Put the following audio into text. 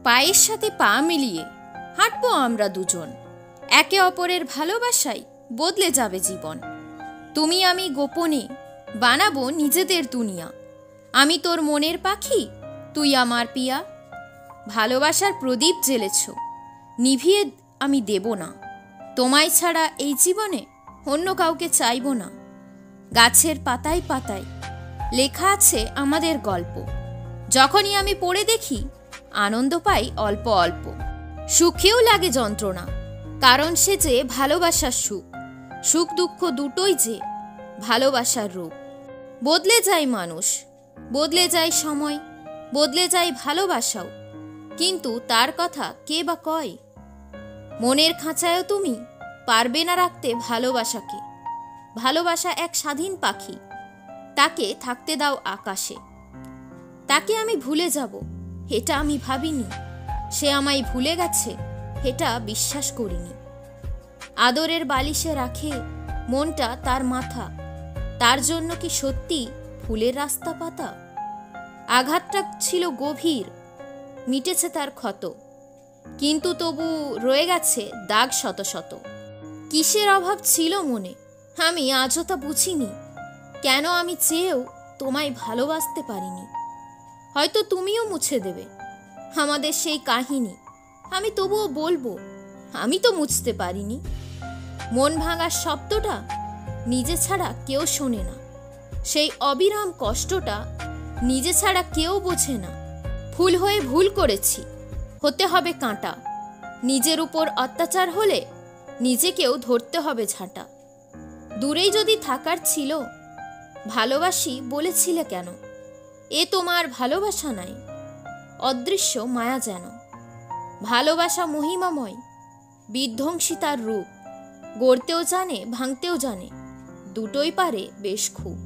পায়ের সাথে পা মিলিয়ে হাঁটবো আমরা দুজন, একে অপরের ভালোবাসায় বদলে যাবে জীবন। তুমি আমি গোপনে বানাবো নিজেদের দুনিয়া, আমি তোর মনের পাখি, তুই আমার পিয়া। ভালোবাসার প্রদীপ জ্বেলেছ, নিভিয়ে আমি দেব না, তোমায় ছাড়া এই জীবনে অন্য কাউকে চাইব না। গাছের পাতায় পাতায় লেখা আছে আমাদের গল্প, যখনই আমি পড়ে দেখি আনন্দ পাই অল্প অল্প। সুখেও লাগে যন্ত্রণা, কারণ সে যে ভালোবাসার সুখ। সুখ দুঃখ দুটোই যে ভালোবাসার রূপ। বদলে যায় মানুষ, বদলে যায় সময়, বদলে যায় ভালোবাসাও, কিন্তু তার কথা কে বা কয়? মনের খাঁচায়ও তুমি পারবে না রাখতে ভালোবাসাকে। ভালোবাসা এক স্বাধীন পাখি, তাকে থাকতে দাও আকাশে। তাকে আমি ভুলে যাব এটা আমি ভাবিনি, সে আমায় ভুলে গেছে এটা বিশ্বাস করিনি। আদরের বালিশে রাখে মনটা তার মাথা, তার জন্য কি সত্যি ফুলের রাস্তা পাতা? আঘাতটা ছিল গভীর, মিটেছে তার ক্ষত, কিন্তু তবু রয়ে গেছে দাগ শত শত। কিসের অভাব ছিল মনে আমি আজও তা বুঝিনি, কেন আমি চেয়েও তোমায় ভালোবাসতে পারিনি। হয়তো তুমিও মুছে দেবে আমাদের সেই কাহিনী, আমি তবুও বলবো আমি তো মুছতে পারিনি। মন ভাঙার শব্দটা নিজে ছাড়া কেউ শোনে না, সেই অবিরাম কষ্টটা নিজে ছাড়া কেউ বোঝে না। ফুল হয়ে ভুল করেছি, হতে হবে কাঁটা, নিজের উপর অত্যাচার হলে নিজেকেও ধরতে হবে ঝাঁটা। দূরেই যদি থাকার ছিল, ভালোবাসি বলেছিলে কেন? এ তোমার ভালোবাসা নাই, অদৃশ্য মায়া যেন। ভালোবাসা মহিমাময়, বিধ্বংসী তার রূপ, গড়তেও জানে ভাঙতেও জানে, দুটোই পারে বেশ খুব।